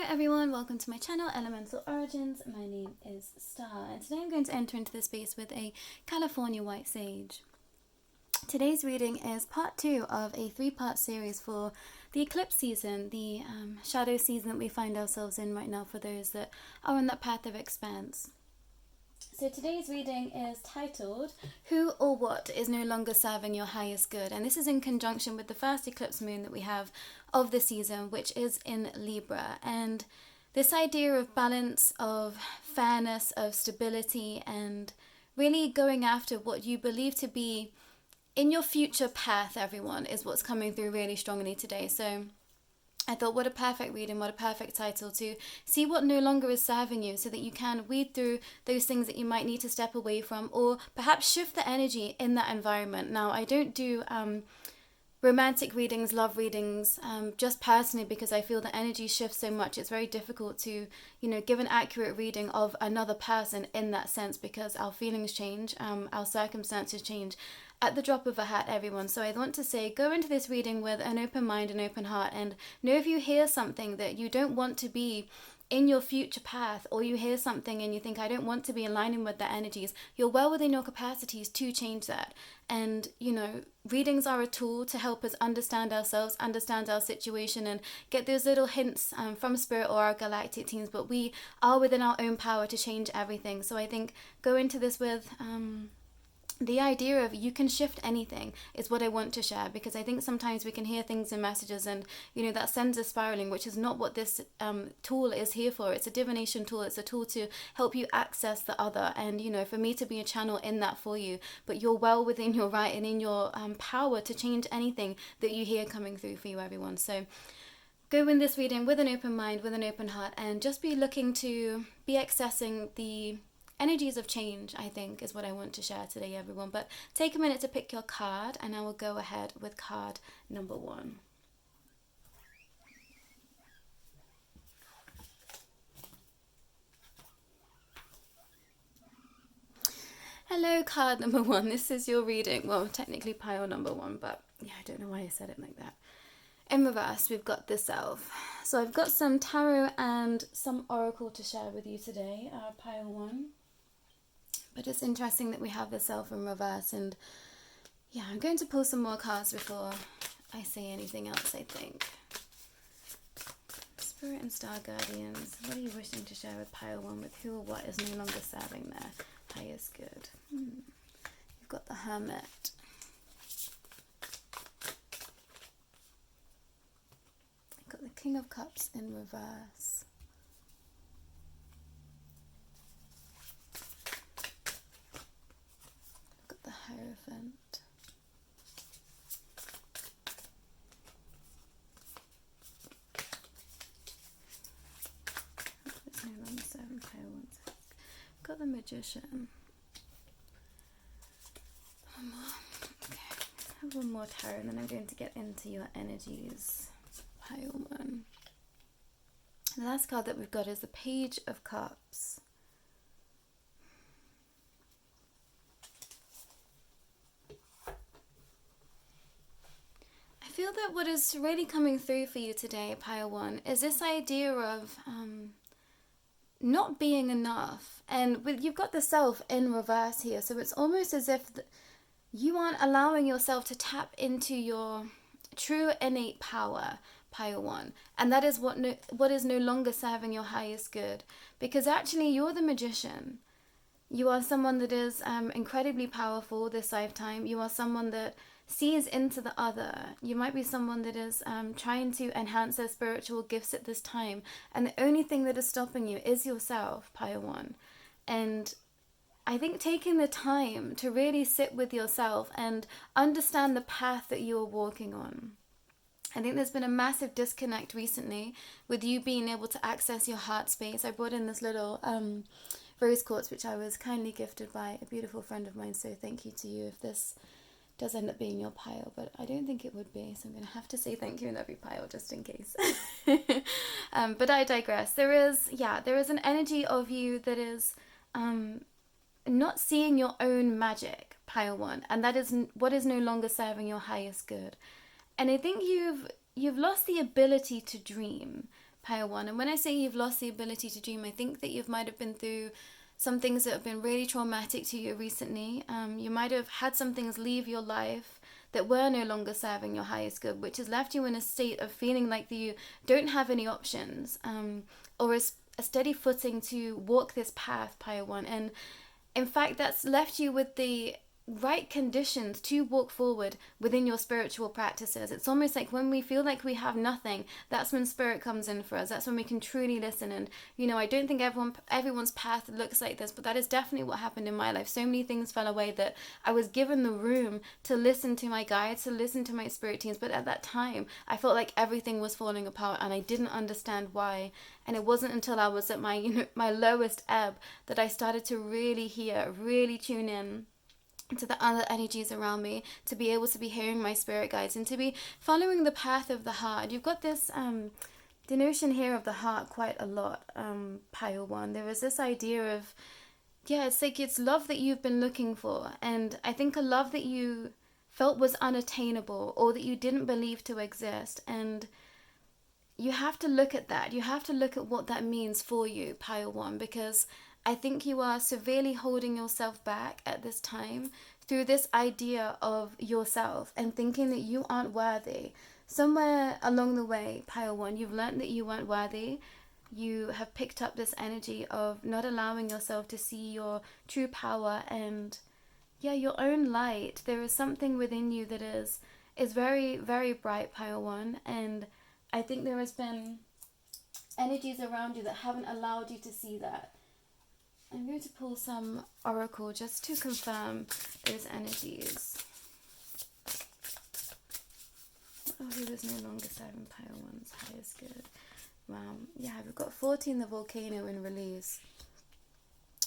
everyone, welcome to my channel, Elemental Origins. My name is Starr, and today I'm going to enter into this space with a California White Sage. Today's reading is part 2 of a 3-part series for the eclipse season, the shadow season that we find ourselves in right now for those that are on that path of expanse. So today's reading is titled, Who or What is No Longer Serving Your Highest Good? And this is in conjunction with the first eclipse moon that we have of the season, which is in Libra. And this idea of balance, of fairness, of stability, and really going after what you believe to be in your future path, everyone, is what's coming through really strongly today. So I thought, what a perfect reading, what a perfect title to see what no longer is serving you, so that you can weed through those things that you might need to step away from, or perhaps shift the energy in that environment. Now, I don't do romantic readings, love readings, just personally, because I feel the energy shifts so much. It's very difficult to, give an accurate reading of another person in that sense, because our feelings change, our circumstances change at the drop of a hat, everyone. So I want to say, go into this reading with an open mind and open heart, and know if you hear something that you don't want to be in your future path, or you hear something and you think, I don't want to be aligning with the energies, you're well within your capacities to change that. And readings are a tool to help us understand ourselves, understand our situation, and get those little hints from spirit or our galactic teams. But we are within our own power to change everything. So I think go into this with the idea of you can shift anything is what I want to share, because I think sometimes we can hear things in messages and that sends us spiraling, which is not what this tool is here for. It's a divination tool. It's a tool to help you access the other, and for me to be a channel in that for you. But you're well within your right and in your power to change anything that you hear coming through for you, everyone. So go in this reading with an open mind, with an open heart, and just be looking to be accessing the energies of change, I think, is what I want to share today, everyone. But take a minute to pick your card, and I will go ahead with card number 1. Hello, card number 1. This is your reading. Well, technically pile number 1, but yeah, I don't know why I said it like that. In reverse, we've got the Self. So I've got some tarot and some oracle to share with you today, pile 1. But it's interesting that we have the Self in reverse, and yeah, I'm going to pull some more cards before I say anything else, I think. Spirit and Star Guardians, what are you wishing to share with pile 1, with who or what is no longer serving their highest good? You've got the Hermit. You've got the King of Cups in reverse. Hierophant. It's no longer serving pile 1. Got the Magician. One more. Okay, have one more tarot, and then I'm going to get into your energies. Pile 1. The last card that we've got is the Page of Cups. I feel that what is really coming through for you today, pile 1, is this idea of not being enough. And you've got the Self in reverse here, so it's almost as if you aren't allowing yourself to tap into your true innate power, pile 1. And that is what is no longer serving your highest good. Because actually you're the Magician. You are someone that is incredibly powerful this lifetime. You are someone that sees into the other. You might be someone that is trying to enhance their spiritual gifts at this time, and the only thing that is stopping you is yourself, pile 1. And I think taking the time to really sit with yourself and understand the path that you are walking on. I think there's been a massive disconnect recently with you being able to access your heart space. I brought in this little rose quartz, which I was kindly gifted by a beautiful friend of mine, so thank you to you if this does end up being your pile, but I don't think it would be, so I'm going to have to say thank you in every pile just in case. But I digress. There is an energy of you that is not seeing your own magic, pile 1, and that is what is no longer serving your highest good. And I think you've lost the ability to dream, Pile 1. And when I say you've lost the ability to dream, I think that you might have been through some things that have been really traumatic to you recently. You might have had some things leave your life that were no longer serving your highest good, which has left you in a state of feeling like you don't have any options, or a steady footing to walk this path, Pile 1. And in fact, that's left you with the right conditions to walk forward within your spiritual practices. It's almost like when we feel like we have nothing, that's when spirit comes in for us. That's when we can truly listen. And I don't think everyone's path looks like this, but that is definitely what happened in my life. So many things fell away that I was given the room to listen to my guides, to listen to my spirit teams, but at that time I felt like everything was falling apart and I didn't understand why. And it wasn't until I was at my my lowest ebb that I started to really hear, really tune in to the other energies around me, to be able to be hearing my spirit guides and to be following the path of the heart. You've got this denotion here of the heart quite a lot, Pile 1. There is this idea of, it's like it's love that you've been looking for, and I think a love that you felt was unattainable or that you didn't believe to exist. And you have to look at that. You have to look at what that means for you, Pile 1, because I think you are severely holding yourself back at this time through this idea of yourself and thinking that you aren't worthy. Somewhere along the way, Pile 1, you've learned that you weren't worthy. You have picked up this energy of not allowing yourself to see your true power and, your own light. There is something within you that is very, very bright, Pile 1. And I think there has been energies around you that haven't allowed you to see that. I'm going to pull some oracle just to confirm those energies. Oh, who is no longer serving Pile 1's highest good? Wow. Yeah, we've got 14, the volcano, in release.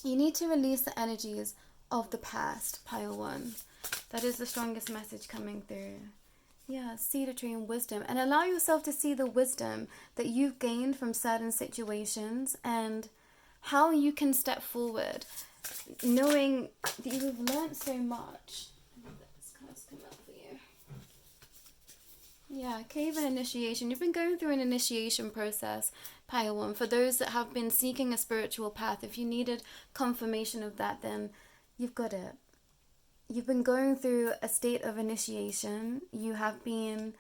You need to release the energies of the past, Pile 1. That is the strongest message coming through. Yeah, cedar tree and wisdom. And allow yourself to see the wisdom that you've gained from certain situations and how you can step forward, knowing that you've learned so much. This card's come out for you. Yeah, cave and initiation. You've been going through an initiation process, Pile 1. For those that have been seeking a spiritual path, if you needed confirmation of that, then you've got it. You've been going through a state of initiation. You have been,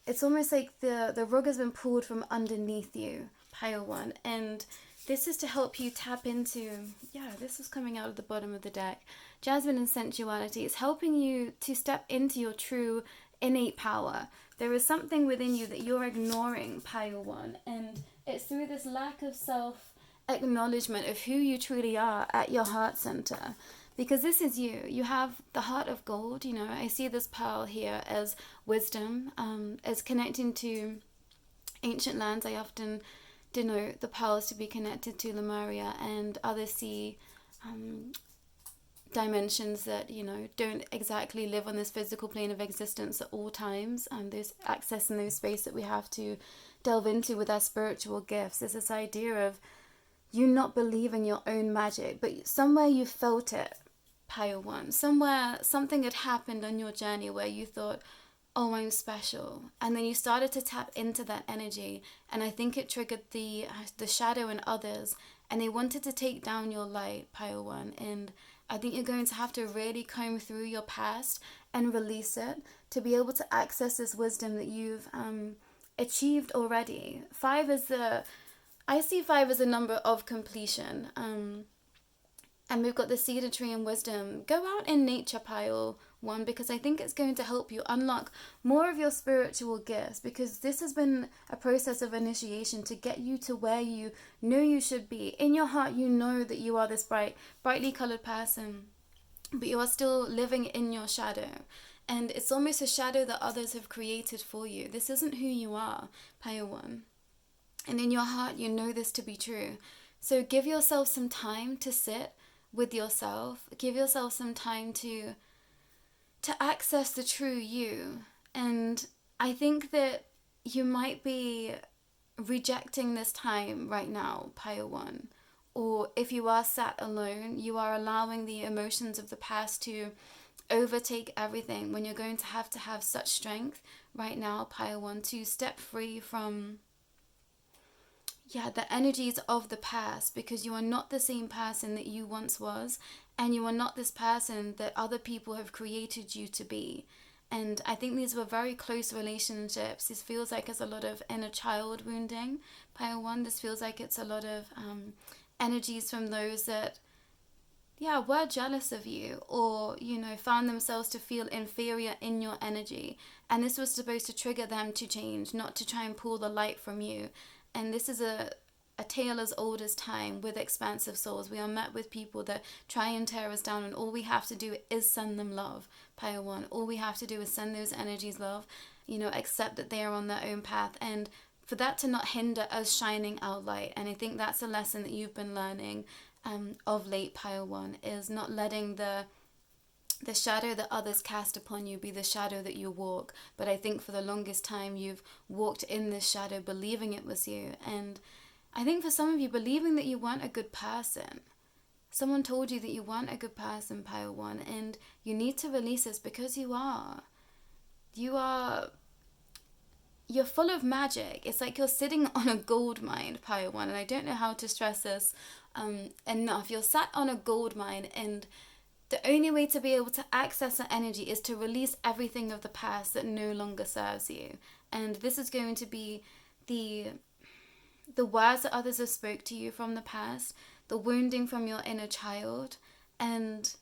it's almost like the rug has been pulled from underneath you, Pile 1. And this is to help you tap into, this is coming out of the bottom of the deck. Jasmine and sensuality. It's helping you to step into your true innate power. There is something within you that you're ignoring, Pile 1. And it's through this lack of self-acknowledgement of who you truly are at your heart center. Because this is you. You have the heart of gold. I see this pearl here as wisdom, as connecting to ancient lands. I often denote the pearls to be connected to Lemuria, and others see dimensions that don't exactly live on this physical plane of existence at all times. There's access in those space that we have to delve into with our spiritual gifts. There's this idea of you not believing your own magic, but somewhere you felt it, Pile 1. Somewhere something had happened on your journey where you thought, oh, I'm special. And then you started to tap into that energy. And I think it triggered the shadow in others. And they wanted to take down your light, Pile 1. And I think you're going to have to really comb through your past and release it to be able to access this wisdom that you've achieved already. I see 5 as a number of completion. And we've got the cedar tree and wisdom. Go out in nature, Pile 1, because I think it's going to help you unlock more of your spiritual gifts, because this has been a process of initiation to get you to where you know you should be. In your heart, you know that you are this brightly colored person, but you are still living in your shadow. And it's almost a shadow that others have created for you. This isn't who you are, Pile 1. And in your heart, you know this to be true. So give yourself some time to sit with yourself. Give yourself some time to access the true you. And I think that you might be rejecting this time right now, Pile 1. Or if you are sat alone, you are allowing the emotions of the past to overtake everything, when you're going to have such strength right now, Pile 1, to step free from the energies of the past, because you are not the same person that you once was, and you are not this person that other people have created you to be. And I think these were very close relationships. This feels like it's a lot of inner child wounding, pile one. This feels like it's a lot of energies from those that were jealous of you, or found themselves to feel inferior in your energy, and this was supposed to trigger them to change, not to try and pull the light from you. And this is a tale as old as time with expansive souls. We are met with people that try and tear us down, and all we have to do is send them love, pile one. All we have to do is send those energies love, accept that they are on their own path, and for that to not hinder us shining our light. And I think that's a lesson that you've been learning of late, pile one, is not letting the shadow that others cast upon you be the shadow that you walk. But I think for the longest time you've walked in this shadow believing it was you. And I think for some of you, believing that you weren't a good person. Someone told you that you weren't a good person, pile one, and you need to release this, because you are. You're full of magic. It's like you're sitting on a gold mine, pile one, and I don't know how to stress this enough. You're sat on a gold mine, and the only way to be able to access that energy is to release everything of the past that no longer serves you. And this is going to be the words that others have spoke to you from the past, the wounding from your inner child, and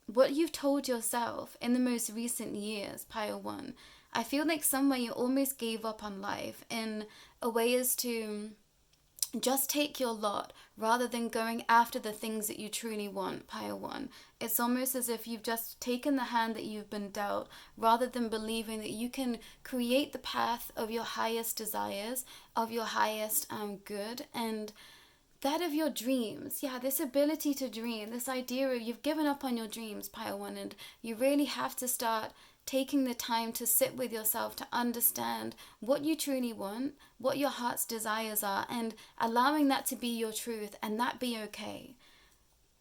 what you've told yourself in the most recent years, pile one. I feel like somewhere you almost gave up on life in a way as to just take your lot rather than going after the things that you truly want, pile one. It's almost as if you've just taken the hand that you've been dealt, rather than believing that you can create the path of your highest desires, of your highest good, and that of your dreams. This ability to dream, this idea of you've given up on your dreams, pile one, and you really have to start taking the time to sit with yourself to understand what you truly want, what your heart's desires are, and allowing that to be your truth, and that be okay.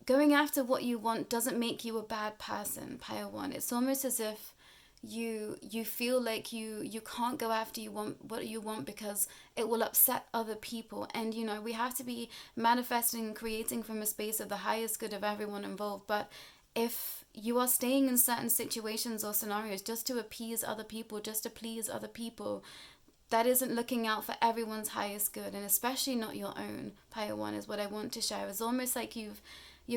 Going after what you want doesn't make you a bad person, pile one. It's almost as if you feel like you can't go after what you want because it will upset other people. And we have to be manifesting and creating from a space of the highest good of everyone involved. But if you are staying in certain situations or scenarios just to appease other people, just to please other people, that isn't looking out for everyone's highest good, and especially not your own, pile one, is what I want to share. It's almost like you've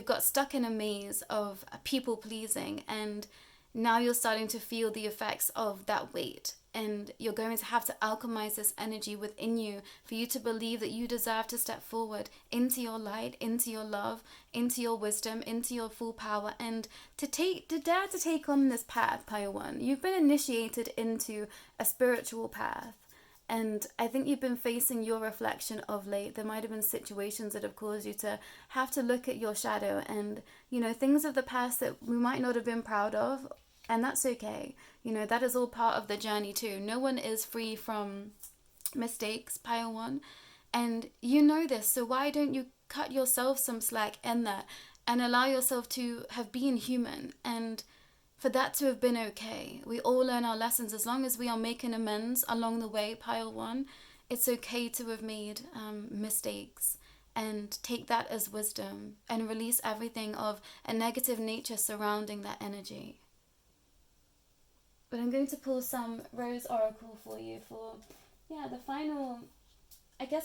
got stuck in a maze of people pleasing, and now you're starting to feel the effects of that weight. And you're going to have to alchemize this energy within you for you to believe that you deserve to step forward into your light, into your love, into your wisdom, into your full power, and to dare to take on this path, pile one. You've been initiated into a spiritual path. And I think you've been facing your reflection of late. There might have been situations that have caused you to have to look at your shadow and, things of the past that we might not have been proud of. And that's okay. That is all part of the journey too. No one is free from mistakes, pile one. And you know this, so why don't you cut yourself some slack in that and allow yourself to have been human, and for that to have been okay. We all learn our lessons as long as we are making amends along the way, pile one. It's okay to have made mistakes, and take that as wisdom and release everything of a negative nature surrounding that energy. But I'm going to pull some Rose Oracle for you for, the final,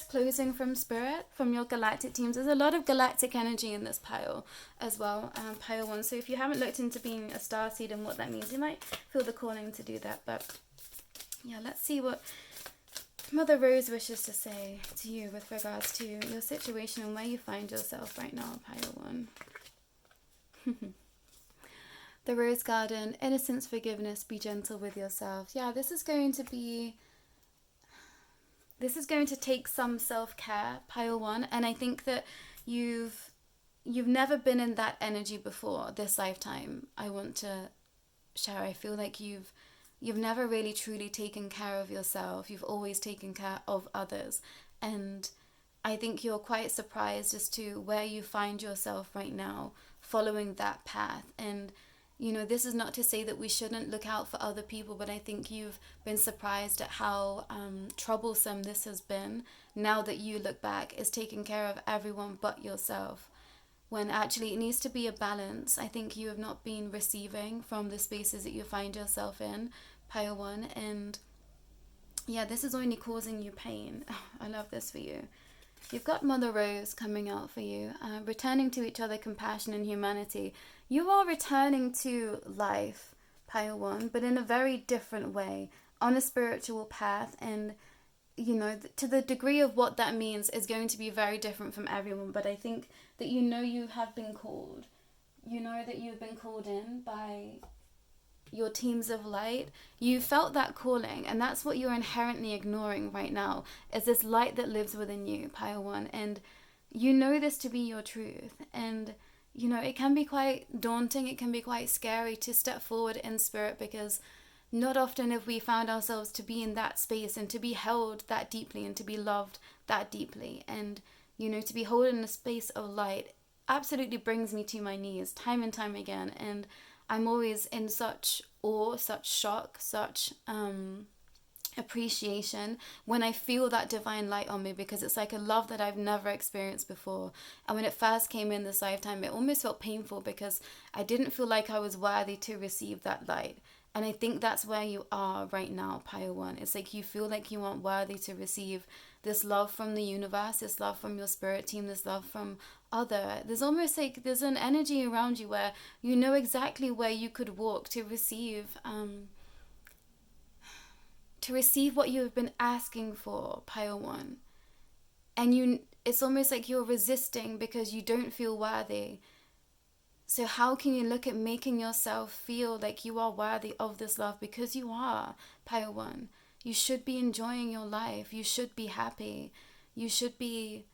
closing from Spirit, from your galactic teams. There's a lot of galactic energy in this pile as well, pile one. So if you haven't looked into being a starseed and what that means, you might feel the calling to do that. But let's see what Mother Rose wishes to say to you with regards to your situation and where you find yourself right now, pile one. The Rose Garden, innocence, forgiveness, be gentle with yourself. This is going to take some self-care, pile one. And I think that you've never been in that energy before this lifetime. I want to share, I feel like you've never really truly taken care of yourself. You've always taken care of others. And I think you're quite surprised as to where you find yourself right now following that path. And This is not to say that we shouldn't look out for other people, but I think you've been surprised at how troublesome this has been. Now that you look back, is taking care of everyone but yourself, when actually it needs to be a balance. I think you have not been receiving from the spaces that you find yourself in, Pile 1, and yeah, this is only causing you pain. I love this for you. You've got Mother Rose coming out for you, returning to each other, compassion and humanity. You are returning to life, Pile 1, but in a very different way, on a spiritual path. And, to the degree of what that means is going to be very different from everyone. But I think that you have been called. You know that you've been called in by your teams of light. You felt that calling, and that's what you're inherently ignoring right now, is this light that lives within you, Pile 1, and you know this to be your truth. And it can be quite daunting, it can be quite scary to step forward in spirit, because not often have we found ourselves to be in that space and to be held that deeply and to be loved that deeply. And to be held in a space of light absolutely brings me to my knees time and time again. And I'm always in such awe, such shock, such appreciation when I feel that divine light on me, because it's like a love that I've never experienced before. And when it first came in this lifetime, it almost felt painful because I didn't feel like I was worthy to receive that light. And I think that's where you are right now, Pile 1. It's like you feel like you aren't worthy to receive this love from the universe, this love from your spirit team, this love from there's almost like there's an energy around you where you know exactly where you could walk to receive what you have been asking for, Pile 1. And it's almost like you're resisting because you don't feel worthy. So how can you look at making yourself feel like you are worthy of this love? Because you are, Pile 1. You should be enjoying your life. You should be happy. You should be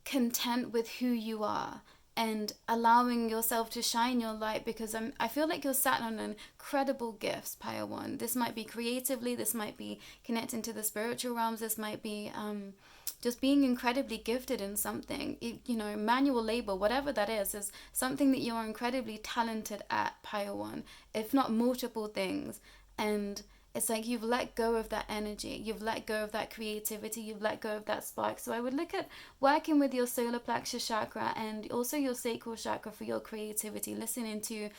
content with who you are and allowing yourself to shine your light, because I feel like you're sat on incredible gifts, Pile 1. This might be creatively, this might be connecting to the spiritual realms, this might be just being incredibly gifted in something, manual labor, whatever that is something that you're incredibly talented at, Pile 1, if not multiple things. And it's like you've let go of that energy, you've let go of that creativity, you've let go of that spark. So I would look at working with your solar plexus chakra and also your sacral chakra for your creativity, listening to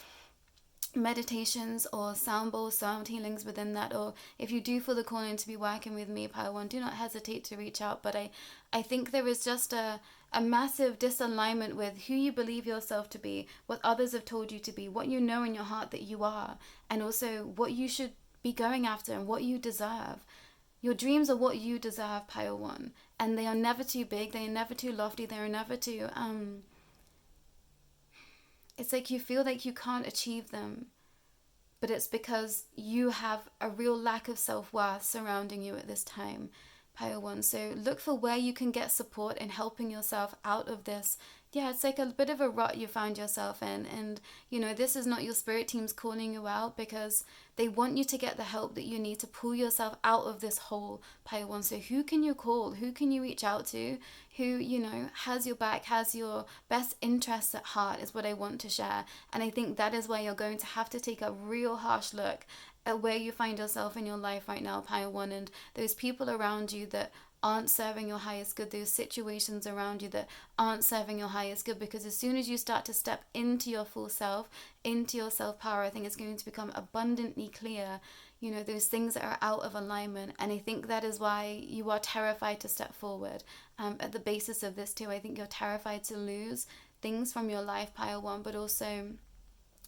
meditations or sound bowls, sound healings within that. Or if you do feel the calling to be working with me, Pile 1, do not hesitate to reach out. But I think there is just a massive disalignment with who you believe yourself to be, what others have told you to be, what you know in your heart that you are, and also what you should be going after and what you deserve. Your dreams are what you deserve, Pile 1, and they are never too big, they are never too lofty, they are never too it's like you feel like you can't achieve them, but it's because you have a real lack of self-worth surrounding you at this time, Pile 1. So look for where you can get support in helping yourself out of this. Yeah, it's like a bit of a rut you find yourself in. And, this is not your spirit teams calling you out, because they want you to get the help that you need to pull yourself out of this hole, Pile 1. So who can you call? Who can you reach out to? Who, has your back, has your best interests at heart, is what I want to share. And I think that is where you're going to have to take a real harsh look at where you find yourself in your life right now, Pile 1, and those people around you that aren't serving your highest good, those situations around you that aren't serving your highest good. Because as soon as you start to step into your full self, into your self-power, I think it's going to become abundantly clear, those things that are out of alignment. And I think that is why you are terrified to step forward. At the basis of this too, I think you're terrified to lose things from your life, Pile 1, but also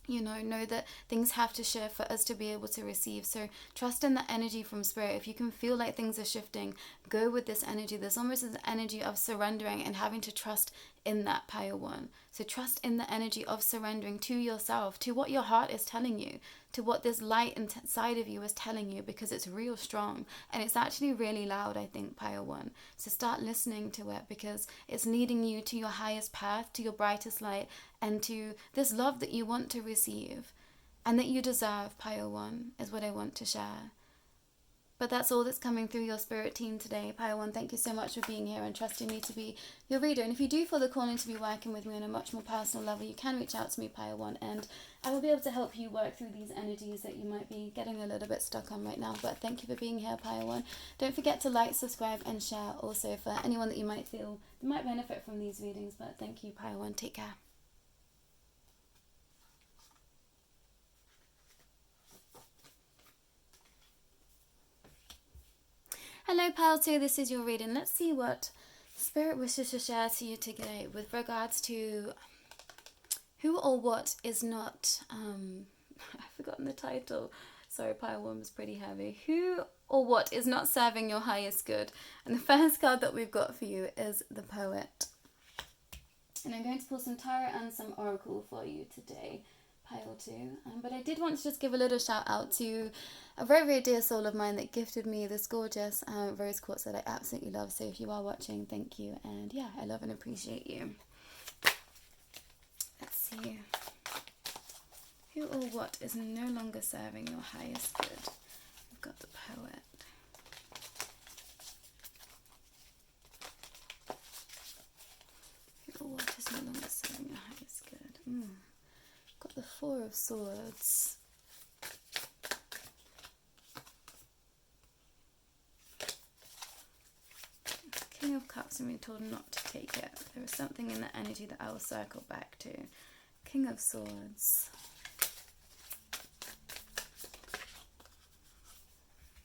know that things have to shift for us to be able to receive. So trust in the energy from spirit. If you can feel like things are shifting, go with this energy. There's almost an energy of surrendering and having to trust in that, Pile 1. So trust in the energy of surrendering to yourself, to what your heart is telling you, to what this light inside of you is telling you, because it's real strong and it's actually really loud, I think, Pile 1. So start listening to it, because it's leading you to your highest path, to your brightest light, and to this love that you want to receive and that you deserve, Pile 1, is what I want to share. But that's all that's coming through your spirit team today. Pile 1, thank you so much for being here and trusting me to be your reader. And if you do feel the calling to be working with me on a much more personal level, you can reach out to me, Pile 1, and I will be able to help you work through these energies that you might be getting a little bit stuck on right now. But thank you for being here, Pile 1. Don't forget to like, subscribe, and share also for anyone that you might feel might benefit from these readings. But thank you, Pile 1. Take care. Hello, Pile 2, this is your reading. Let's see what Spirit wishes to share to you today with regards to who or what is not, I've forgotten the title. Sorry, Pile 1 was pretty heavy. Who or what is not serving your highest good? And the first card that we've got for you is the Poet. And I'm going to pull some tarot and some oracle for you today, Pile 2. But I did want to just give a little shout out to a very, very dear soul of mine that gifted me this gorgeous rose quartz that I absolutely love. So if you are watching, thank you. And yeah, I love and appreciate you. Let's see. Who or what is no longer serving your highest good? We've got the Poet. Who or what is no longer serving your highest good? Got the Four of Swords. King of Cups, and we're told not to take it. There is something in the energy that I will circle back to. King of Swords.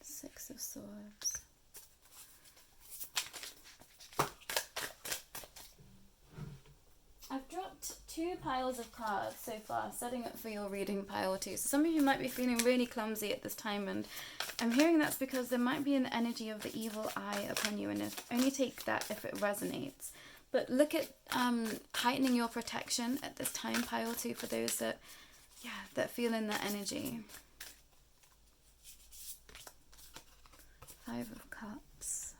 Six of Swords. I've dropped 2 piles of cards so far, setting up for your reading, Pile 2. So some of you might be feeling really clumsy at this time, and I'm hearing that's because there might be an energy of the evil eye upon you, and only take that if it resonates. But look at heightening your protection at this time, Pile 2, for those that feel in that energy. 5 of Cups.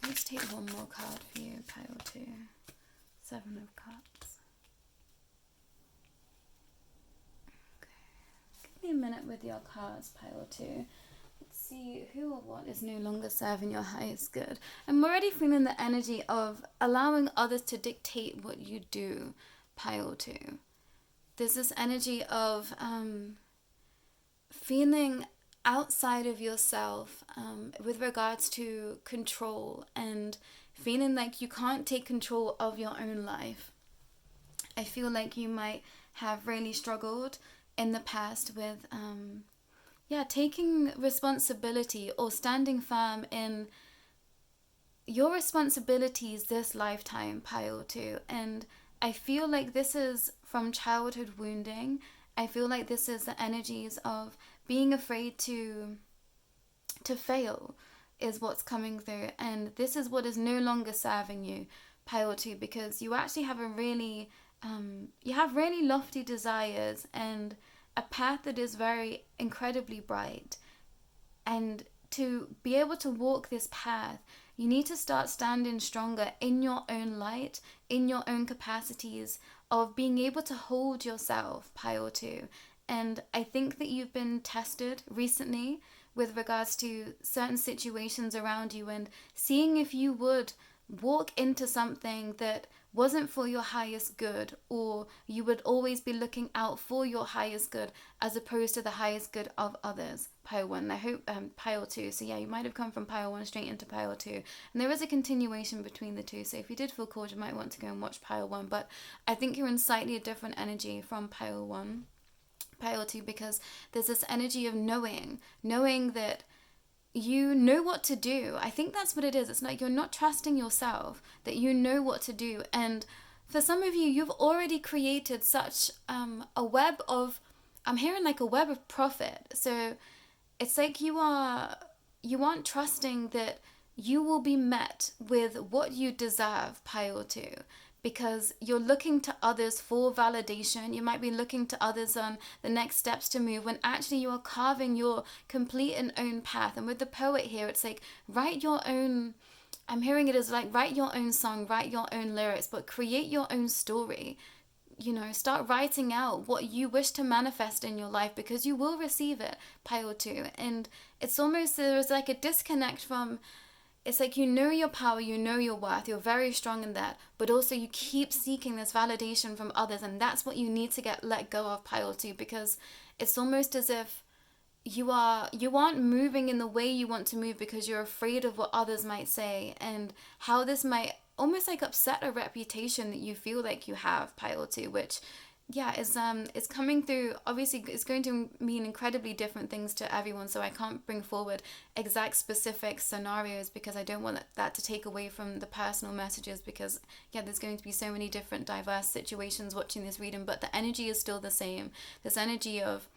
Let's take one more card for you, Pile 2. 7 of Cups. Okay. Give me a minute with your cards, Pile 2. Let's see who or what is no longer serving your highest good. I'm already feeling the energy of allowing others to dictate what you do, Pile 2. There's this energy of feeling outside of yourself with regards to control and feeling like you can't take control of your own life. I feel like you might have really struggled in the past with taking responsibility or standing firm in your responsibilities this lifetime, Pile 2. And I feel like this is from childhood wounding. I feel like this is the energies of being afraid to fail is what's coming through. And this is what is no longer serving you, Pile 2, because you actually have a really, really lofty desires and a path that is very incredibly bright. And to be able to walk this path, you need to start standing stronger in your own light, in your own capacities of being able to hold yourself, Pile 2. And I think that you've been tested recently with regards to certain situations around you and seeing if you would walk into something that wasn't for your highest good, or you would always be looking out for your highest good as opposed to the highest good of others, Pile 1. I hope Pile 2. So yeah, you might have come from Pile 1 straight into Pile 2. And there is a continuation between the two. So if you did feel called, you might want to go and watch Pile 1. But I think you're in slightly a different energy from Pile 1. Pile 2, because there's this energy of knowing that you know what to do. I think that's what it is. It's like you're not trusting yourself, that you know what to do. And for some of you, you've already created such a web of, I'm hearing like a web of profit. So it's like you aren't trusting that you will be met with what you deserve, Pile 2. Because you're looking to others for validation. You might be looking to others on the next steps to move, when actually you are carving your complete and own path. And with the Poet here, it's like write your own, I'm hearing it as like write your own song, write your own lyrics, but create your own story. start writing out what you wish to manifest in your life, because you will receive it, pile 2. And it's almost, there's like a disconnect from, it's like you know your power, you know your worth, you're very strong in that, but also you keep seeking this validation from others, and that's what you need to let go of, pile 2, because it's almost as if you aren't moving in the way you want to move because you're afraid of what others might say and how this might almost like upset a reputation that you feel like you have, pile 2, which is coming through. Obviously it's going to mean incredibly different things to everyone, so I can't bring forward exact specific scenarios because I don't want that to take away from the personal messages, because there's going to be so many different diverse situations watching this reading, but the energy is still the same. This energy of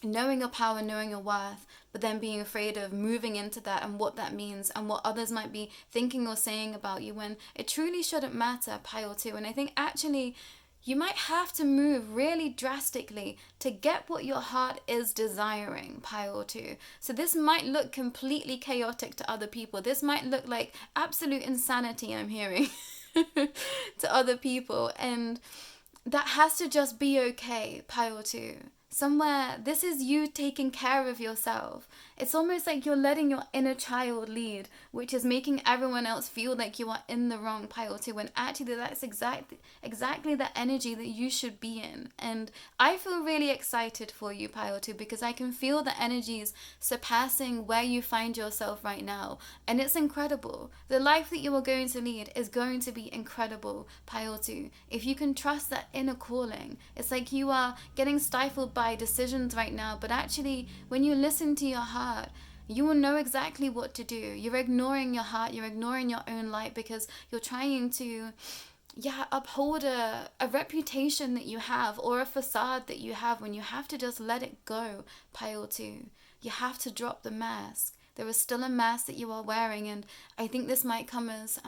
knowing your power, knowing your worth, but then being afraid of moving into that and what that means and what others might be thinking or saying about you, when it truly shouldn't matter, pile 2. And I think actually you might have to move really drastically to get what your heart is desiring, pile 2. So this might look completely chaotic to other people. This might look like absolute insanity, I'm hearing, to other people. And that has to just be okay, pile 2. Somewhere, this is you taking care of yourself. It's almost like you're letting your inner child lead, which is making everyone else feel like you are in the wrong, pile 2, when actually that's exactly the energy that you should be in. And I feel really excited for you, pile 2, because I can feel the energies surpassing where you find yourself right now. And it's incredible. The life that you are going to lead is going to be incredible, pile 2. If you can trust that inner calling, it's like you are getting stifled by decisions right now, but actually when you listen to your heart, you will know exactly what to do. You're ignoring your heart, you're ignoring your own light because you're trying to uphold a reputation that you have or a facade that you have, when you have to just let it go, pile 2. You have to drop the mask. There is still a mask that you are wearing, and I think this might come as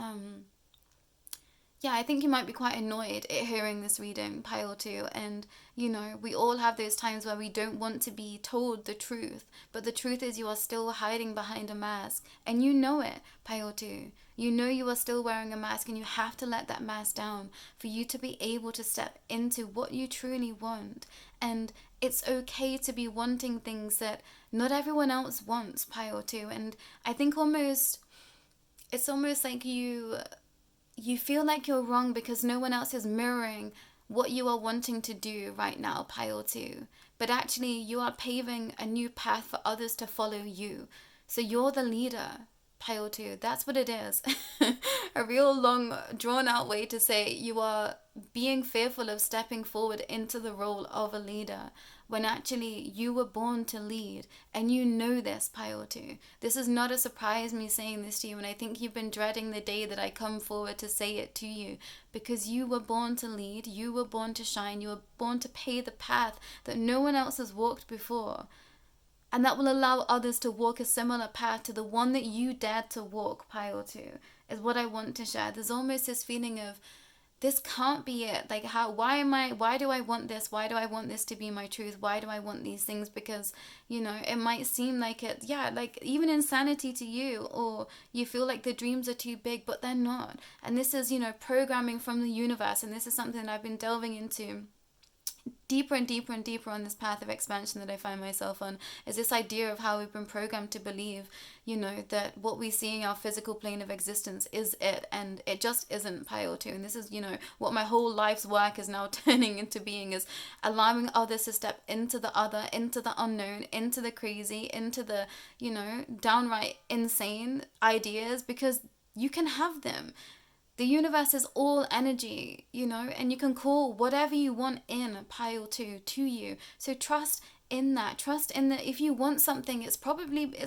I think you might be quite annoyed at hearing this reading, pile 2. And, we all have those times where we don't want to be told the truth. But the truth is you are still hiding behind a mask. And you know it, pile 2. You know you are still wearing a mask, and you have to let that mask down for you to be able to step into what you truly want. And it's okay to be wanting things that not everyone else wants, pile 2. And I think it's almost like you feel like you're wrong because no one else is mirroring what you are wanting to do right now, pile 2. But actually you are paving a new path for others to follow you. So you're the leader, pile 2. That's what it is. A real long drawn out way to say you are being fearful of stepping forward into the role of a leader, when actually you were born to lead, and you know this, pile 2. This is not a surprise, me saying this to you, and I think you've been dreading the day that I come forward to say it to you, because you were born to lead, you were born to shine, you were born to pave the path that no one else has walked before, and that will allow others to walk a similar path to the one that you dared to walk, pile 2, is what I want to share. There's almost this feeling of, this can't be it. Like, why do I want this? Why do I want this to be my truth? Why do I want these things? Because, it might seem like it, like even insanity to you, or you feel like the dreams are too big, but they're not. And this is, programming from the universe. And this is something that I've been delving into deeper and deeper and deeper on this path of expansion that I find myself on, is this idea of how we've been programmed to believe, that what we see in our physical plane of existence is it, and it just isn't, pile 2. And this is, what my whole life's work is now turning into being, is allowing others to step into the other, into the unknown, into the crazy, into the, downright insane ideas, because you can have them. The universe is all energy, and you can call whatever you want in, pile 2, to you. So trust in that. Trust in that if you want something, it's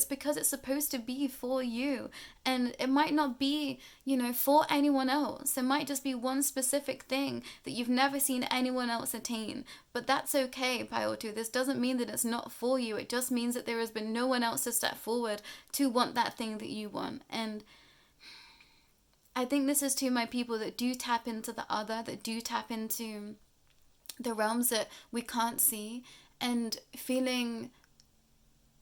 because it's supposed to be for you. And it might not be, for anyone else. It might just be one specific thing that you've never seen anyone else attain. But that's okay, pile 2. This doesn't mean that it's not for you. It just means that there has been no one else to step forward to want that thing that you want. And I think this is to my people that do tap into the other, that do tap into the realms that we can't see, and feeling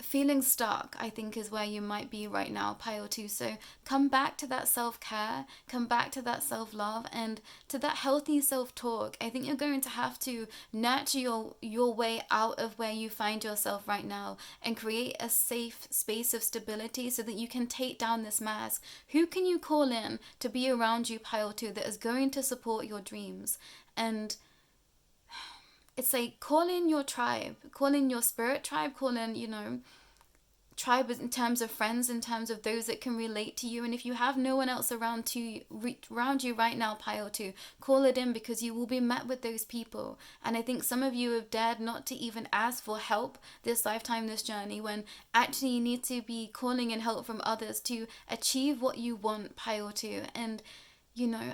feeling stuck, I think, is where you might be right now, Pile 2. So come back to that self-care, come back to that self-love, and to that healthy self-talk. I think you're going to have to nurture your way out of where you find yourself right now and create a safe space of stability so that you can take down this mask. Who can you call in to be around you, Pile 2, that is going to support your dreams? And it's like, call in your tribe, call in your spirit tribe, call in, tribe in terms of friends, in terms of those that can relate to you. And if you have no one else around you right now, Pile 2, call it in, because you will be met with those people. And I think some of you have dared not to even ask for help this lifetime, this journey, when actually you need to be calling in help from others to achieve what you want, Pile 2. And,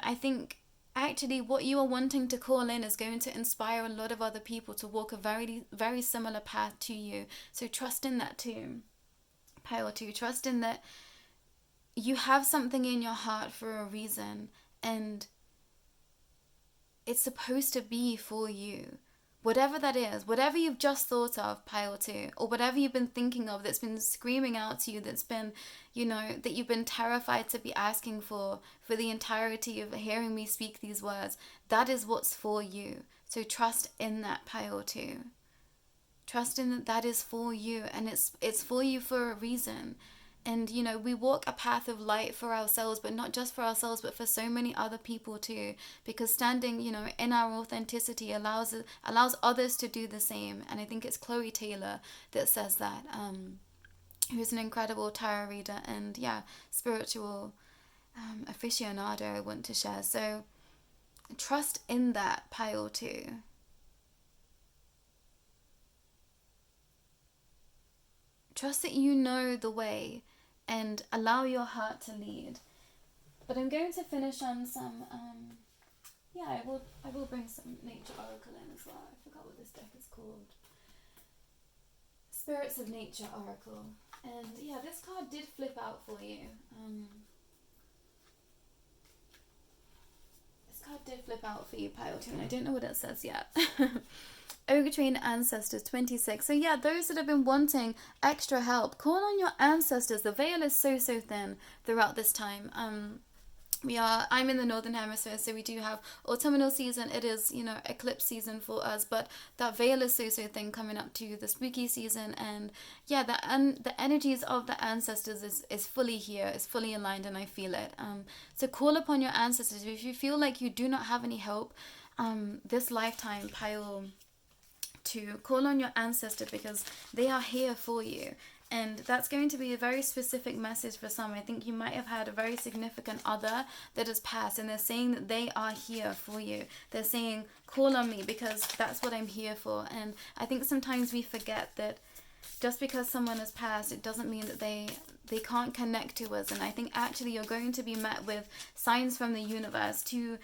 I think actually what you are wanting to call in is going to inspire a lot of other people to walk a very, very similar path to you. So trust in that too, Pile 2. Trust in that you have something in your heart for a reason, and it's supposed to be for you. Whatever that is, whatever you've just thought of, Pile 2, or whatever you've been thinking of that's been screaming out to you, that's been, that you've been terrified to be asking for the entirety of hearing me speak these words, that is what's for you. So trust in that, Pile 2. Trust in that is for you, and it's for you for a reason. And, we walk a path of light for ourselves, but not just for ourselves, but for so many other people too. Because standing, in our authenticity allows others to do the same. And I think it's Chloe Taylor that says that, who's an incredible tarot reader and, spiritual aficionado, I want to share. So trust in that, Pile 2. Trust that you know the way and allow your heart to lead. But I'm going to finish on some, I will bring some Nature Oracle in as well. I forgot what this deck is called. Spirits of Nature Oracle. And this card did flip out for you. This card did flip out for you, Pile 2, and I don't know what it says yet. Ogre Train Ancestors 26. So those that have been wanting extra help, call on your ancestors. The veil is so thin throughout this time. I'm in the northern hemisphere, so we do have autumnal season. It is, eclipse season for us, but that veil is so thin coming up to the spooky season. And the energies of the ancestors is fully here, is fully aligned, and I feel it. So call upon your ancestors. If you feel like you do not have any help this lifetime, Pile 2, call on your ancestor, because they are here for you. And that's going to be a very specific message for some. I think you might have had a very significant other that has passed, and they're saying that they are here for you. They're saying, call on me, because that's what I'm here for. And I think sometimes we forget that just because someone has passed, it doesn't mean that they can't connect to us. And I think actually you're going to be met with signs from the universe to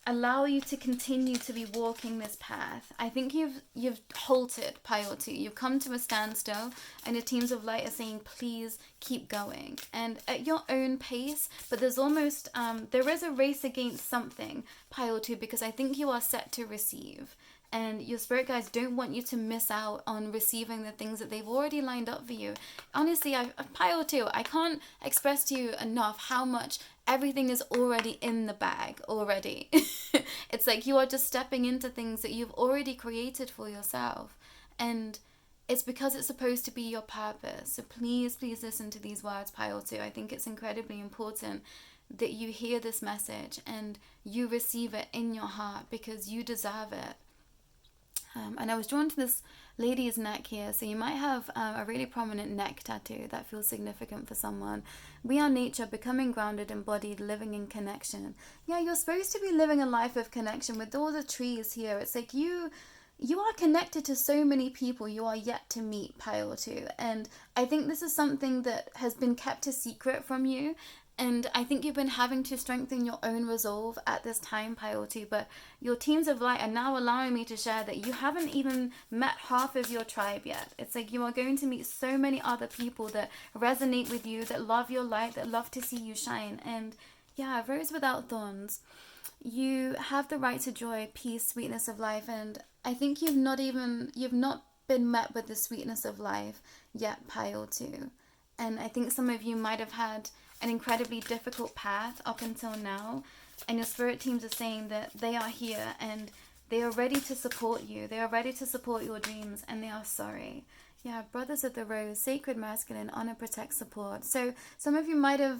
allow you to continue to be walking this path. I think you've halted, Pile 2. You've come to a standstill, and your teams of light are saying, please keep going, and at your own pace. But there's almost there is a race against something, Pile 2, because I think you are set to receive. And your spirit guides don't want you to miss out on receiving the things that they've already lined up for you. Honestly, Pile 2, I can't express to you enough how much everything is already in the bag already. It's like you are just stepping into things that you've already created for yourself. And it's because it's supposed to be your purpose. So please listen to these words, Pile 2. I think it's incredibly important that you hear this message and you receive it in your heart, because you deserve it. And I was drawn to this lady's neck here, so you might have a really prominent neck tattoo that feels significant for someone. We are nature, becoming grounded, embodied, living in connection. You're supposed to be living a life of connection with all the trees here. It's like you are connected to so many people you are yet to meet, Pile 2. And I think this is something that has been kept a secret from you. And I think you've been having to strengthen your own resolve at this time, Pile 2. But your teams of light are now allowing me to share that you haven't even met half of your tribe yet. It's like you are going to meet so many other people that resonate with you, that love your light, that love to see you shine. And rose without thorns. You have the right to joy, peace, sweetness of life. And I think you've not been met with the sweetness of life yet, pile 2. And I think some of you might have had an incredibly difficult path up until now, and your spirit teams are saying that they are here and they are ready to support you. They are ready to support your dreams, and they are sorry. Yeah, Brothers of the Rose, Sacred Masculine, Honor, Protect, Support. So some of you might have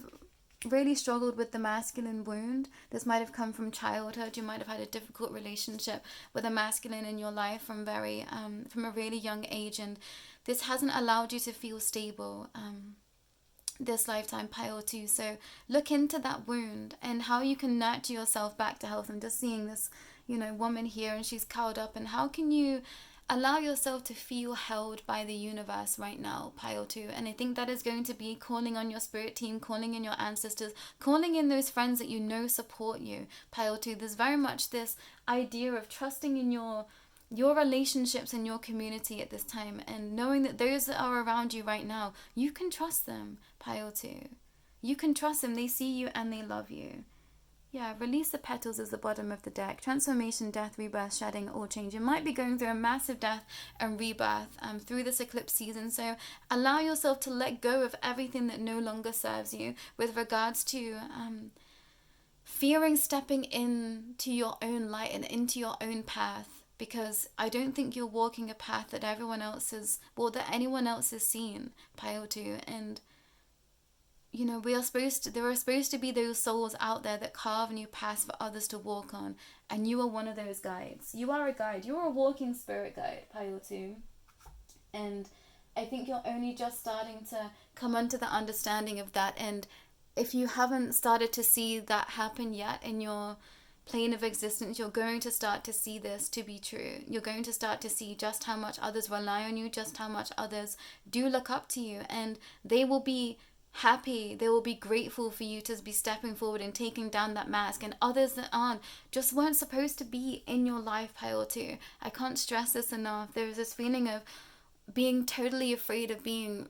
really struggled with the masculine wound. This might have come from childhood. You might have had a difficult relationship with a masculine in your life from a really young age, and this hasn't allowed you to feel stable this lifetime, pile 2. So look into that wound and how you can nurture yourself back to health. I'm just seeing this, woman here, and she's curled up, and how can you allow yourself to feel held by the universe right now, pile 2. And I think that is going to be calling on your spirit team, calling in your ancestors, calling in those friends that you know support you, pile 2. There's very much this idea of trusting in your relationships and your community at this time, and knowing that those that are around you right now, you can trust them, pile 2. You can trust them. They see you and they love you. Yeah, release the petals is the bottom of the deck. Transformation, death, rebirth, shedding, or change. You might be going through a massive death and rebirth through this eclipse season. So allow yourself to let go of everything that no longer serves you with regards to fearing stepping into your own light and into your own path. Because I don't think you're walking a path that anyone else has seen, pile 2. And there are supposed to be those souls out there that carve new paths for others to walk on, and you are one of those guides. You are a guide. You are a walking spirit guide, pile 2. And I think you're only just starting to come onto the understanding of that. And if you haven't started to see that happen yet in your plane of existence, you're going to start to see this to be true. You're going to start to see just how much others rely on you, just how much others do look up to you, and they will be happy, they will be grateful for you to be stepping forward and taking down that mask, and others that aren't just weren't supposed to be in your life, pile 2. I can't stress this enough. There's this feeling of being totally afraid of being,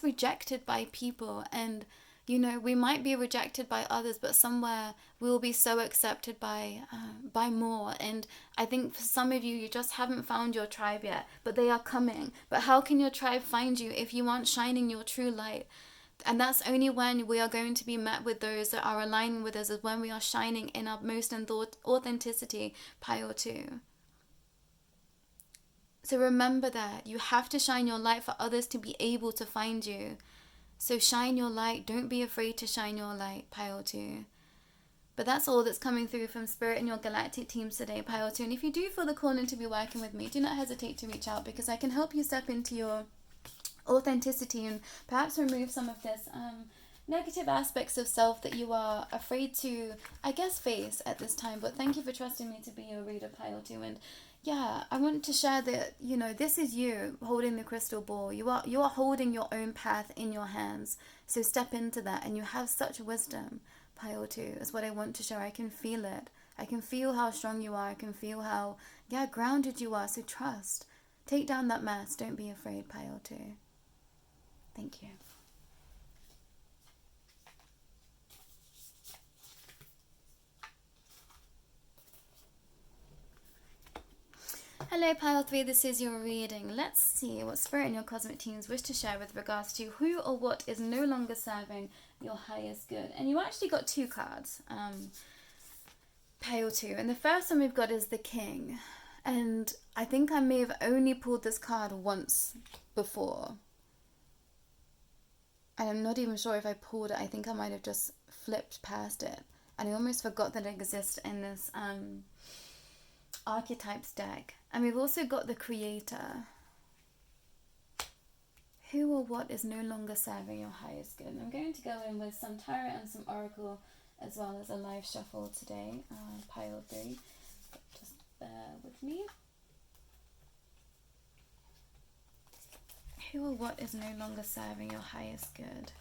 rejected by people, and we might be rejected by others, but somewhere we will be so accepted by more. And I think for some of you, you just haven't found your tribe yet, but they are coming. But how can your tribe find you if you aren't shining your true light? And that's only when we are going to be met with those that are aligning with us, is when we are shining in our most authenticity, pile 2. So remember that you have to shine your light for others to be able to find you. So shine your light. Don't be afraid to shine your light, pile 2. But that's all that's coming through from Spirit and your galactic teams today, pile 2. And if you do feel the calling to be working with me, do not hesitate to reach out, because I can help you step into your authenticity and perhaps remove some of this negative aspects of self that you are afraid to, face at this time. But thank you for trusting me to be your reader, pile 2. And yeah, I want to share that, this is you holding the crystal ball. You are holding your own path in your hands. So step into that, and you have such wisdom, pile 2, is what I want to share. I can feel it. I can feel how strong you are. I can feel how, grounded you are. So trust. Take down that mask. Don't be afraid, pile 2. Thank you. Hello, pile 3. This is your reading. Let's see what Spirit and your cosmic teams wish to share with regards to who or what is no longer serving your highest good. And you actually got 2 cards, pile 2. And the first one we've got is the King. And I think I may have only pulled this card once before. And I'm not even sure if I pulled it. I think I might have just flipped past it. And I almost forgot that it exists in this archetypes deck. And we've also got the Creator. Who or what is no longer serving your highest good? And I'm going to go in with some tarot and some oracle, as well as a live shuffle today, pile 3. Just bear with me. Who or what is no longer serving your highest good?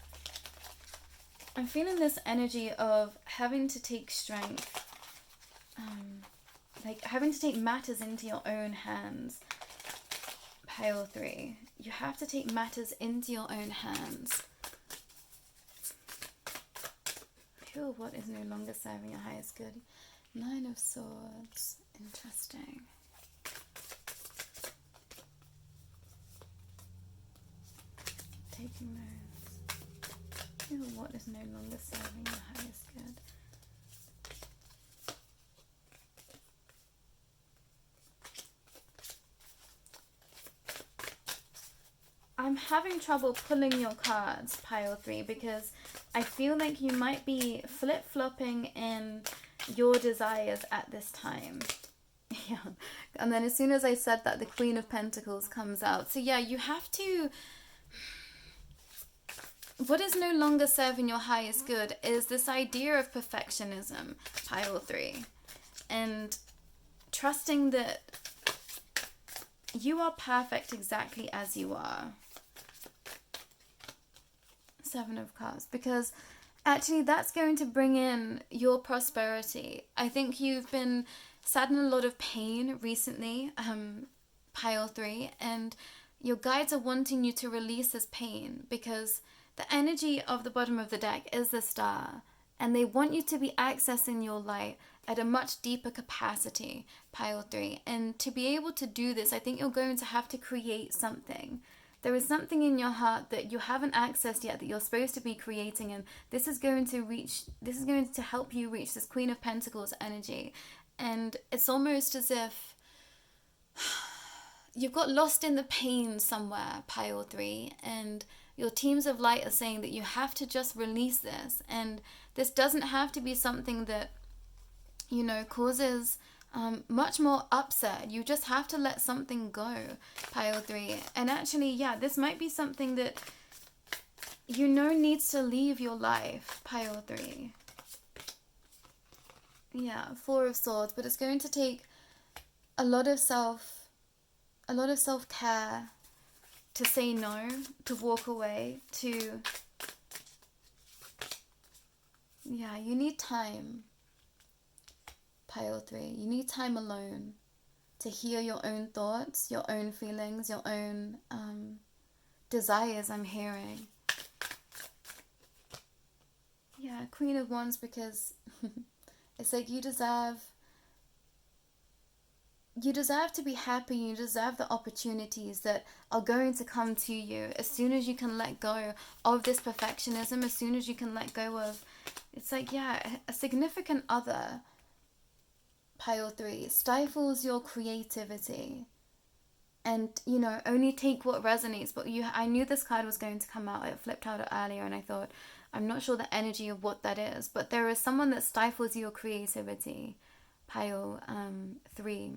I'm feeling this energy of having to take strength, having to take matters into your own hands, pile 3. You have to take matters into your own hands. Who or what is no longer serving your highest good? 9 of Swords. Interesting. taking notes. Ew, what is no longer serving your highest good? I'm having trouble pulling your cards, pile 3, because I feel like you might be flip-flopping in your desires at this time. Yeah. And then as soon as I said that, the Queen of Pentacles comes out. So yeah, you have to... What is no longer serving your highest good is this idea of perfectionism, pile 3. And trusting that you are perfect exactly as you are. 7 of Cups. Because actually that's going to bring in your prosperity. I think you've been sat in a lot of pain recently, pile 3. And your guides are wanting you to release this pain because the energy of the bottom of the deck is the Star. And they want you to be accessing your light at a much deeper capacity, pile 3. And to be able to do this, I think you're going to have to create something. There is something in your heart that you haven't accessed yet that you're supposed to be creating, and this is going to help you reach this Queen of Pentacles energy. And it's almost as if you've got lost in the pain somewhere, pile 3, and your teams of light are saying that you have to just release this. And this doesn't have to be something that, you know, causes much more upset. You just have to let something go, pile 3. And actually, yeah, this might be something that you know needs to leave your life, pile 3. Yeah, 4 of Swords, but it's going to take a lot of self-care to say no, to walk away, to... Yeah, you need time, pile 3. You need time alone to hear your own thoughts, your own feelings, your own desires, I'm hearing. Yeah, Queen of Wands, because it's like you deserve to be happy. You deserve the opportunities that are going to come to you as soon as you can let go of this perfectionism, as soon as you can let go of, it's like, yeah, a significant other, pile 3, stifles your creativity. And, you know, only take what resonates. But I knew this card was going to come out. It flipped out earlier and I thought, I'm not sure the energy of what that is. But there is someone that stifles your creativity, pile 3.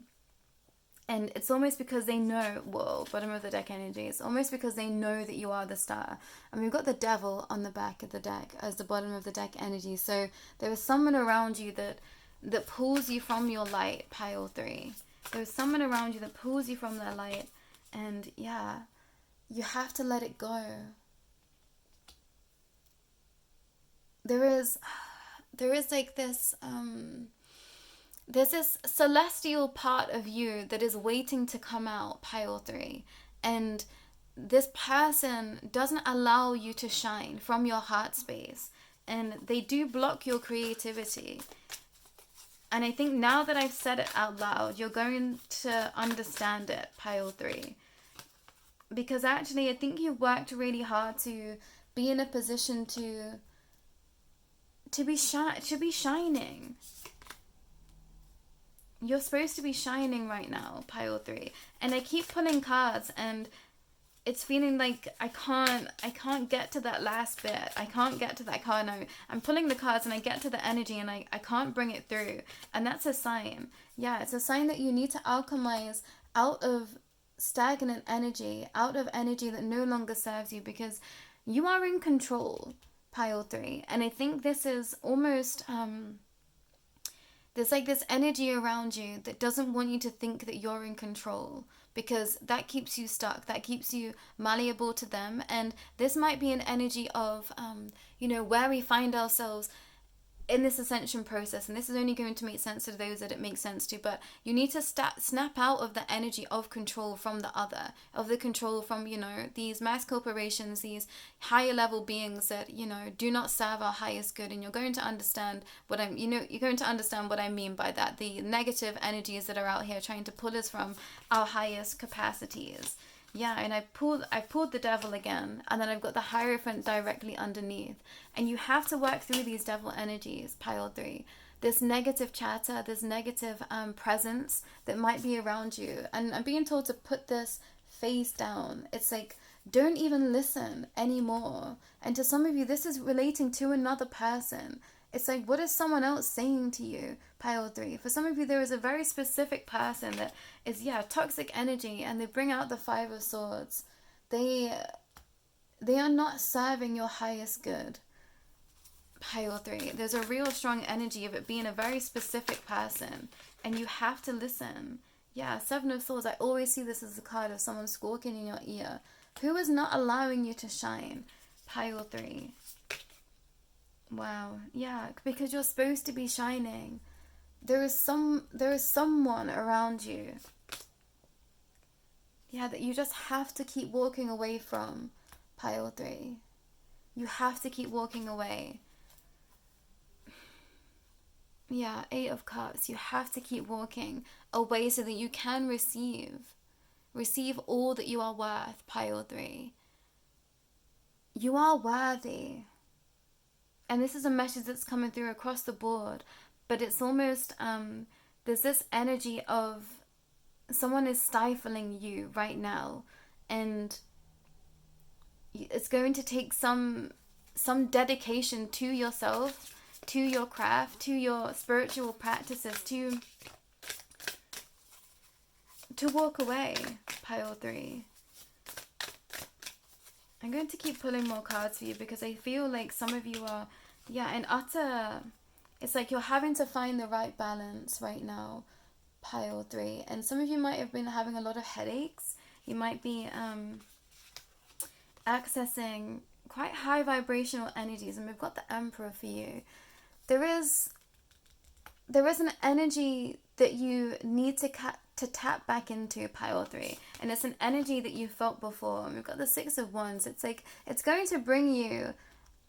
And it's almost because they know, whoa, bottom of the deck energy. It's almost because they know that you are the Star. And we've got the Devil on the back of the deck as the bottom of the deck energy. So there is someone around you that pulls you from your light, pile 3. There's someone around you that pulls you from their light. And yeah, you have to let it go. There is like this, there's this celestial part of you that is waiting to come out, pile 3. And this person doesn't allow you to shine from your heart space. And they do block your creativity. And I think now that I've said it out loud, you're going to understand it, pile 3. Because actually, I think you've worked really hard to be in a position to be shining. You're supposed to be shining right now, pile 3. And I keep pulling cards and it's feeling like I can't get to that last bit. I can't get to that card. I'm pulling the cards and I get to the energy and I can't bring it through. And that's a sign. Yeah, it's a sign that you need to alchemize out of stagnant energy, out of energy that no longer serves you, because you are in control, pile 3. And I think this is almost... there's like this energy around you that doesn't want you to think that you're in control, because that keeps you stuck, that keeps you malleable to them. And this might be an energy of, you know, where we find ourselves in this ascension process, and this is only going to make sense to those that it makes sense to, but you need to snap out of the energy of control from the other, of the control from, you know, these mass corporations, these higher level beings that, you know, do not serve our highest good. And you're going to understand what you're going to understand what I mean by that, the negative energies that are out here trying to pull us from our highest capacities. Yeah, and I pulled the devil again, and then I've got the Hierophant directly underneath. And you have to work through these devil energies, pile 3. This negative chatter, this negative presence that might be around you. And I'm being told to put this face down. It's like, don't even listen anymore. And to some of you, this is relating to another person. It's like, what is someone else saying to you? Pile 3. For some of you, there is a very specific person that is, toxic energy, and they bring out the 5 of Swords. They are not serving your highest good. Pile 3. There's a real strong energy of it being a very specific person, and you have to listen. Yeah, 7 of Swords. I always see this as a card of someone squawking in your ear. Who is not allowing you to shine? Pile 3. Wow, yeah, because you're supposed to be shining. There is someone around you, that you just have to keep walking away from. Pile 3. You have to keep walking away. Yeah, 8 of Cups. You have to keep walking away so that you can receive all that you are worth. Pile 3. You are worthy. And this is a message that's coming through across the board, but it's almost, there's this energy of someone is stifling you right now, and it's going to take some dedication to yourself, to your craft, to your spiritual practices, to walk away. Pile 3. I'm going to keep pulling more cards for you because I feel like some of you are, in utter, it's like you're having to find the right balance right now. Pile 3. And some of you might have been having a lot of headaches. You might be accessing quite high vibrational energies, and we've got the Emperor for you. There is an energy that you need to tap back into, Pile 3, and it's an energy that you felt before. And we've got the 6 of Wands. It's like it's going to bring you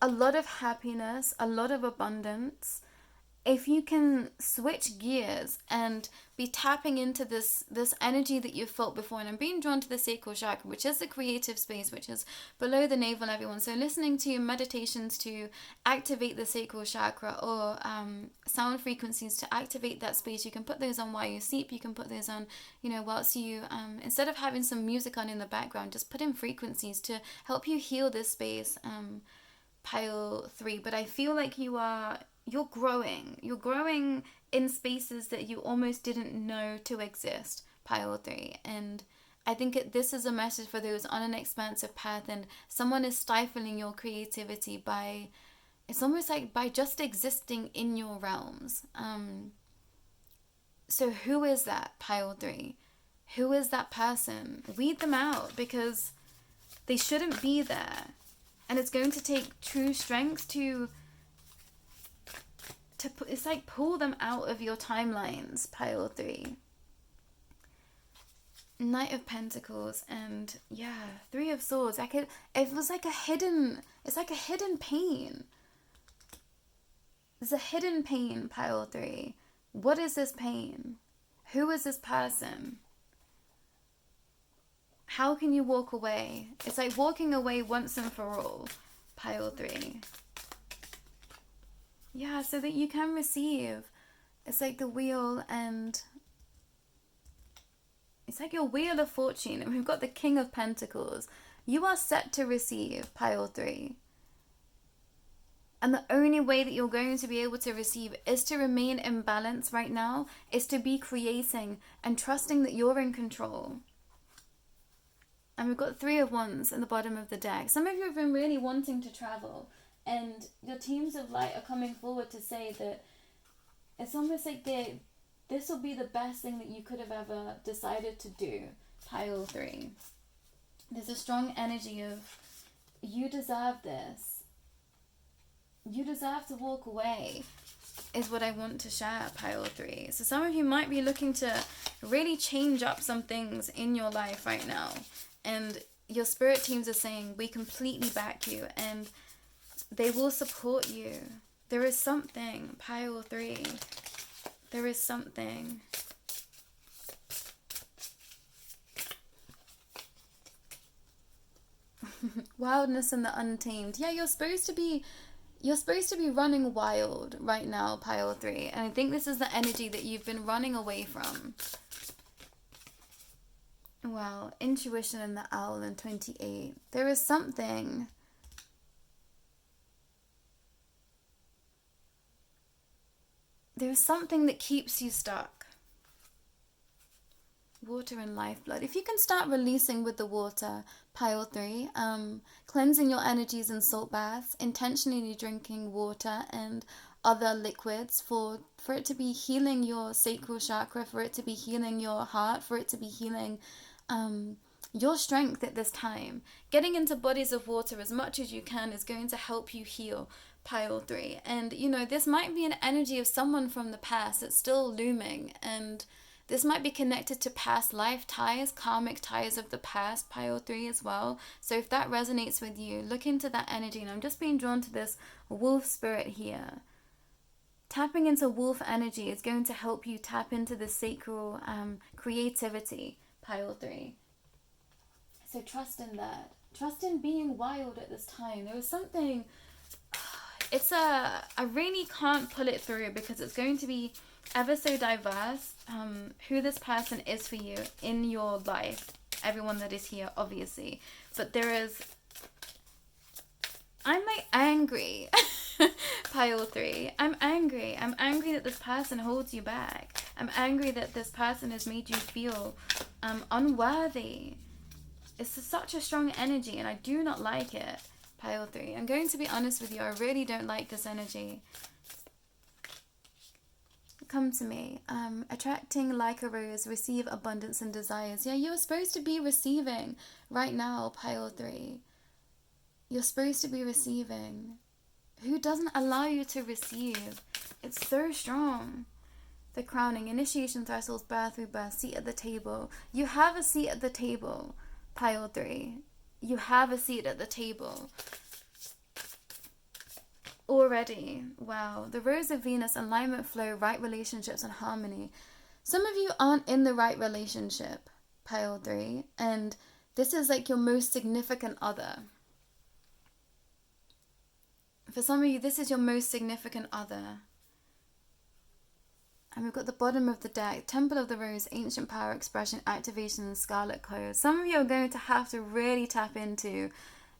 a lot of happiness, a lot of abundance, if you can switch gears and be tapping into this energy that you felt before. And I'm being drawn to the sacral chakra, which is the creative space, which is below the navel, everyone. So listening to meditations to activate the sacral chakra, or sound frequencies to activate that space. You can put those on while you sleep. You can put those on, whilst you, instead of having some music on in the background, just put in frequencies to help you heal this space. Pile 3. But I feel like you're growing in spaces that you almost didn't know to exist. Pile 3. And I think this is a message for those on an expansive path, and someone is stifling your creativity by, it's almost like by just existing in your realms. So who is that? Pile 3. Who is that person? Weed them out, because they shouldn't be there. And it's going to take true strength to it's like pull them out of your timelines. Pile 3. Knight of Pentacles, and 3 of Swords. It was like it's like a hidden pain. There's a hidden pain, Pile 3. What is this pain? Who is this person? How can you walk away? It's like walking away once and for all. Pile 3. Yeah, so that you can receive. It's like the wheel, and it's like your wheel of fortune. And we've got the King of Pentacles. You are set to receive. Pile 3. And the only way that you're going to be able to receive is to remain in balance right now, is to be creating and trusting that you're in control. And we've got 3 of Wands in the bottom of the deck. Some of you have been really wanting to travel, and your teams of light are coming forward to say that it's almost like this will be the best thing that you could have ever decided to do. Pile 3. There's a strong energy of, you deserve this. You deserve to walk away, is what I want to share. Pile 3. So some of you might be looking to really change up some things in your life right now. And your spirit teams are saying, we completely back you, and they will support you. There is something. Pile 3. There is something. Wildness and the untamed. Yeah, you're supposed to be running wild right now, pile 3. And I think this is the energy that you've been running away from. Wow, intuition and the owl in 28. There is something. There's something that keeps you stuck. Water and lifeblood. If you can start releasing with the water, pile 3, cleansing your energies in salt baths, intentionally drinking water and other liquids for it to be healing your sacral chakra, for it to be healing your heart, for it to be healing your strength at this time. Getting into bodies of water as much as you can is going to help you heal, pile 3. And this might be an energy of someone from the past that's still looming, and this might be connected to past life ties, karmic ties of the past, pile 3 as well. So if that resonates with you, look into that energy. And I'm just being drawn to this wolf spirit here. Tapping into wolf energy is going to help you tap into the sacral creativity, pile 3. So trust in that. Trust in being wild at this time. There was something... I really can't pull it through because it's going to be ever so diverse, who this person is for you in your life. Everyone that is here, obviously. But I'm like angry, pile 3. I'm angry. I'm angry that this person holds you back. I'm angry that this person has made you feel unworthy. It's such a strong energy and I do not like it, pile 3. I'm going to be honest with you. I really don't like this energy. Come to me. Attracting like a rose, receive abundance and desires. Yeah, you're supposed to be receiving right now, pile 3. You're supposed to be receiving. Who doesn't allow you to receive? It's so strong. The crowning, initiation, thresholds, birth, rebirth, seat at the table. You have a seat at the table, pile 3. You have a seat at the table. Already. Wow. The Rose of Venus, alignment, flow, right relationships and harmony. Some of you aren't in the right relationship, pile 3, and this is like your most significant other. For some of you, this is your most significant other. And we've got the bottom of the deck, Temple of the Rose, ancient power, expression, activation, and scarlet clothes. Some of you are going to have to really tap into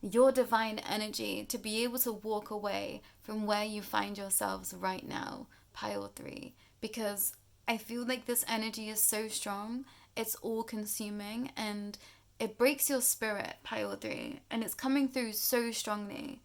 your divine energy to be able to walk away from where you find yourselves right now, pile 3. Because I feel like this energy is so strong, it's all consuming, and it breaks your spirit, pile 3. And it's coming through so strongly.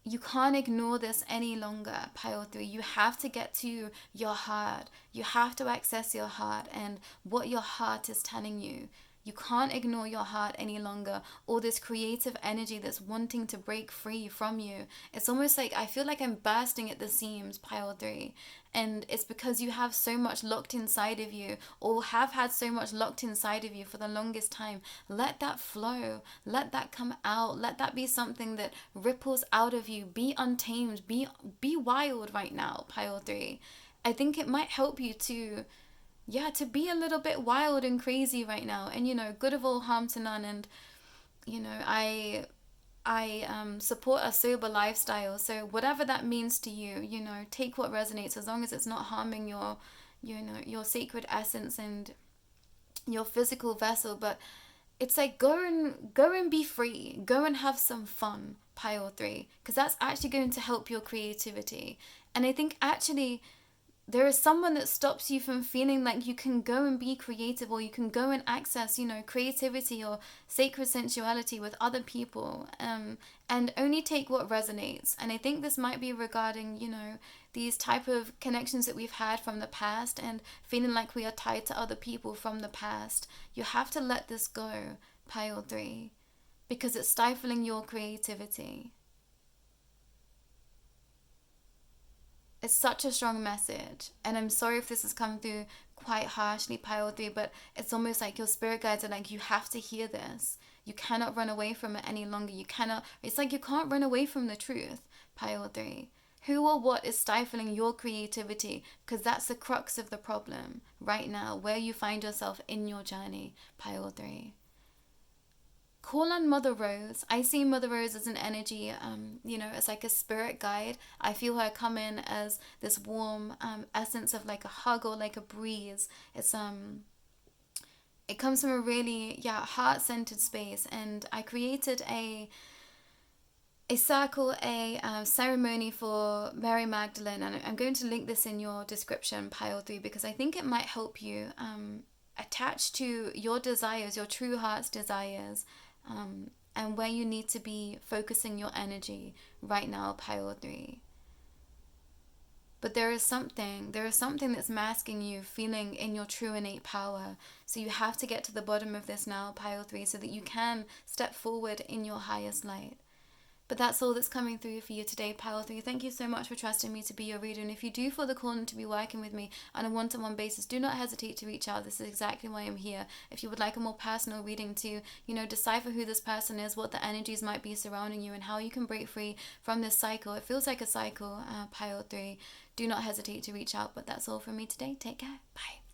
You can't ignore this any longer, pile 3. You have to get to your heart. You have to access your heart and what your heart is telling you. You can't ignore your heart any longer, or this creative energy that's wanting to break free from you. It's almost like I feel like I'm bursting at the seams, pile 3. And it's because you have so much locked inside of you, or have had so much locked inside of you for the longest time. Let that flow. Let that come out. Let that be something that ripples out of you. Be untamed. Be wild right now, pile 3. I think it might help you to be a little bit wild and crazy right now. And, good of all harm to none. And, I support a sober lifestyle. So whatever that means to you, take what resonates as long as it's not harming your sacred essence and your physical vessel. But it's like go and be free. Go and have some fun, pile 3. Because that's actually going to help your creativity. And I think actually there is someone that stops you from feeling like you can go and be creative, or you can go and access, creativity or sacred sensuality with other people, and only take what resonates. And I think this might be regarding, these type of connections that we've had from the past and feeling like we are tied to other people from the past. You have to let this go, pile 3, because it's stifling your creativity. It's such a strong message, and I'm sorry if this has come through quite harshly, pile 3, but it's almost like your spirit guides are like, you have to hear this. You cannot run away from it any longer. It's like you can't run away from the truth, pile 3. Who or what is stifling your creativity? Because that's the crux of the problem right now, where you find yourself in your journey, pile 3. call on Mother Rose. I see Mother Rose as an energy, as like a spirit guide. I feel her come in as this warm essence of like a hug or like a breeze. It comes from a really, heart-centered space. And I created a circle, a ceremony for Mary Magdalene. And I'm going to link this in your description, pile 3, because I think it might help you attach to your desires, your true heart's desires, and where you need to be focusing your energy right now, pile 3. But there is something that's masking you feeling in your true innate power. So you have to get to the bottom of this now, pile 3, so that you can step forward in your highest light. But that's all that's coming through for you today, pile 3. Thank you so much for trusting me to be your reader. And if you do feel the call to be working with me on a one-to-one basis, do not hesitate to reach out. This is exactly why I'm here. If you would like a more personal reading to, decipher who this person is, what the energies might be surrounding you, and how you can break free from this cycle. It feels like a cycle, pile 3. Do not hesitate to reach out. But that's all from me today. Take care. Bye.